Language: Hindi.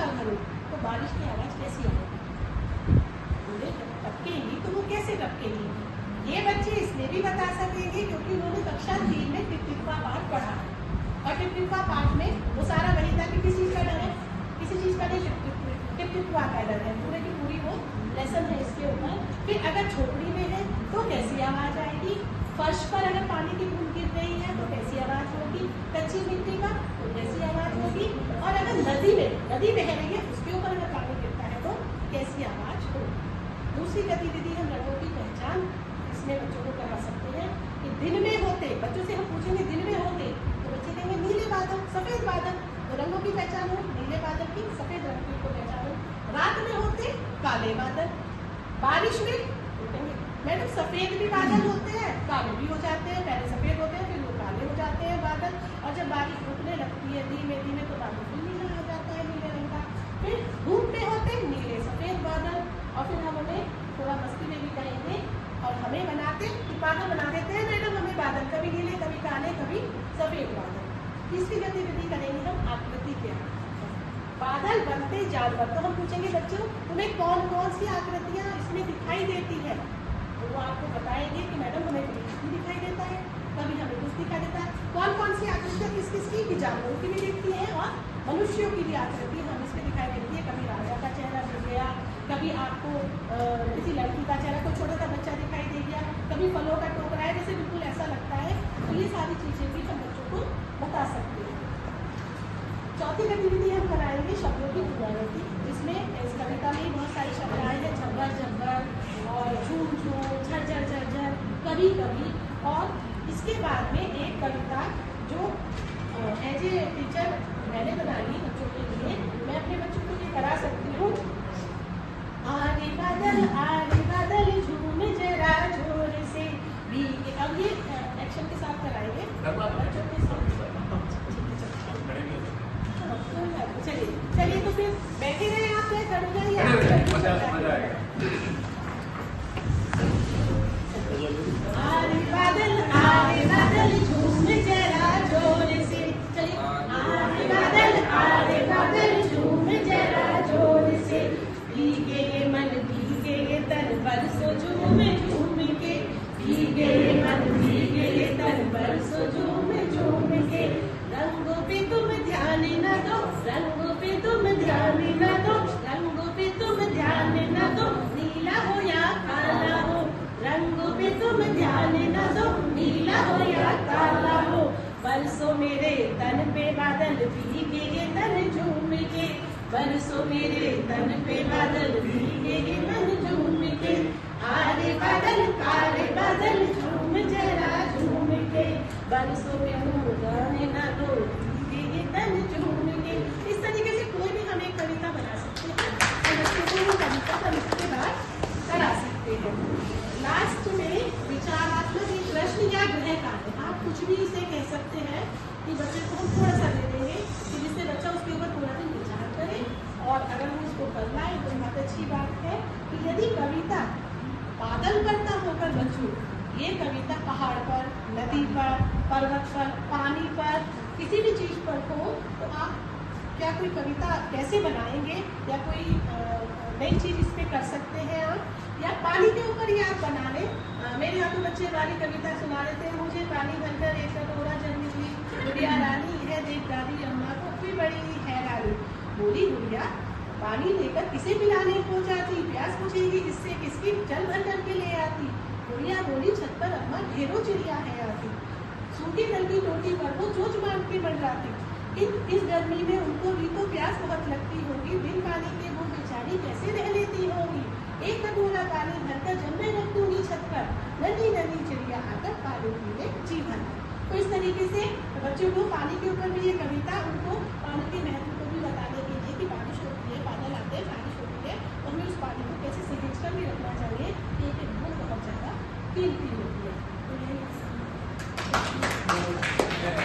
टपकेगा घरों तो बारिश की आवाज़ कैसी आएगी? बोले जब टपकेगी तो वो कैसे टपकेगी? ये बच्चे इसलिए भी बता सकेंगे क्योंकि उन्होंने कक्षा 3 में टिपटिपा पाठ पढ़ा है। और टिपटिपा पाठ में वो सारा वही था कि किस चीज़ का डर है, किसी चीज़ का नहीं, टिपटिपा का डर है। पूरे की पूरी वो लेसन है इसके ऊपर। फिर अगर झोपड़ी में है तो कैसी आवाज़ आएगी, फर्श पर अगर पानी की बूंद गिर रही है तो कैसी आवाज़ होगी, कच्ची मिट्टी पर तो कैसी आवाज़ होगी, और अगर नदी बह रही है उसके ऊपर अगर पानी गिरता है तो कैसी आवाज़ होगी। दूसरी गतिविधि हम रंगों की पहचान इसमें बच्चों को करा सकते हैं कि दिन में होते, बच्चों से हम पूछेंगे दिन में होते तो बच्चे कहेंगे नीले बादल, सफ़ेद बादल, तो रंगों की पहचान हो नीले बादल की, सफ़ेद रंग की को पहचान हो। रात में होते काले बादल, बारिश में तो कहेंगे मैडम सफ़ेद भी बादल होते हैं, काले भी हो जाते हैं, पहले सफ़ेद होते हैं फिर वो काले हो जाते हैं बादल, और जब बारिश रुकने लगती है धीमे धीमे तो बादल फिर नीला हो जाता है, नीले रंग का। फिर धूप में होते नीले सफ़ेद बादल, और फिर हम उन्हें थोड़ा मस्ती में भी कहेंगे और हमें बनाते कि पागल बना देते हैं मैडम हमें बादल, कभी नीले कभी काले कभी सफ़ेद बादल। तीसरी गतिविधि करेंगे हम आकृति के आधार बादल बनते जानवर। तो हम पूछेंगे बच्चों तुम्हें कौन कौन सी आकृतियाँ इसमें दिखाई देती है, तो वो आपको बताएंगे कि मैडम हमें कभी कुछ दिखाई देता है, कभी हमें कुछ दिखाई देता है। कौन कौन सी आकृतियाँ किस किस की जानवरों की भी दिखती है और मनुष्यों की भी आकृति हम इसमें दिखाई देती है। कभी राजा का चेहरा दिख गया, कभी आपको किसी लड़की का चेहरा, कोई छोटा सा बच्चा दिखाई दे गया, कभी फलों का टोकरा है जैसे बिल्कुल ऐसा लगता है। तो ये सारी चीज़ें भी हम बच्चों को बता सकते हैं। चौथी गतिविधि हम कराएंगे शब्दों की पुनरावृत्ति। इसमें इस कविता में बहुत सारे शब्द आए हैं, झब्बर झब्बर और झूम झूम, झरझर झरझर, कभी कभी। और इसके बाद में एक कविता जो एज ए टीचर मैंने बनाई बच्चों के लिए, मैं अपने बच्चों को ये करा सकती हूँ। आरे बादल झूम जरा जोर से भीगे। अब ये एक्शन के साथ कराएंगे बच्चों के साथ। चलिए चलिए तो फिर बैठे रहे आप, चाहे खड़े जाइए, आरे बादल झूम जरा जोर से। चलिए आरे बादल झूम जरा जोर से, भीगे ये मन भीगे ये तन बरसो झूम झूम के, भीगे ये मन भीगे ये तन बरसो झूम झूम के। रंगों पे तुम ध्यान न दो, रंगों पे तुम ध्यान न दो, रंगों पे तुम ध्यान न दो, नीला हो या काला हो, रंगों पे तुम ध्यान न दो, नीला हो या काला हो। बरसो मेरे तन पे बादल भीगे ये तन झूम के, बरसो मेरे तन पे बादल भीगे ये तन झूम के। आरे बादल काले बादल झूम जरा झूम के, बरसों में तुम गाने ना दो भीगे ये तन झूम के। इस तरीके से कोई भी हम एक कविता बना सकते हैं, तो बच्चों को वो कविता हम इसके बाद करा सकते हैं। लास्ट में विचारात्मक एक प्रश्न या गृह कार्य, आप कुछ भी इसे कह सकते हैं कि बच्चे को हम थोड़ा सा दे देंगे कि जिससे बच्चा उसके ऊपर पूरा दिन विचार करे, और अगर वो उसको करना है तो बहुत अच्छी बात है। कि यदि कविता बादल बनता होकर बच्चों, ये कविता पहाड़ पर, नदी पर, पर्वत पर, पानी पर, किसी भी चीज़ पर हो, तो आप क्या कोई कविता कैसे बनाएंगे या कोई नई चीज़ इस पर कर सकते हैं आप, या पानी के ऊपर ही आप बना लें। मेरे यहाँ तो बच्चे वाली कविता सुना लेते हैं, मुझे पानी भरकर एक कटोरा जमी हुई गुड़िया रानी है, देख दादी अम्मा को भी बड़ी हैरानी। बोली गुड़िया पानी लेकर किसे पिलाने को जाती, प्यास बुझेगी इससे किसकी जल भर करके ले आती। गुड़िया बोली छत पर अम्मा ढेरों चिड़िया है आती, सूखी नल की टोटी पर वो चोंच मार के मंडराती। इस गर्मी में उनको भी तो प्यास बहुत लगती होगी, बिन पानी के वो बेचारी कैसे रह लेती होगी। एक कटोरा पानी भर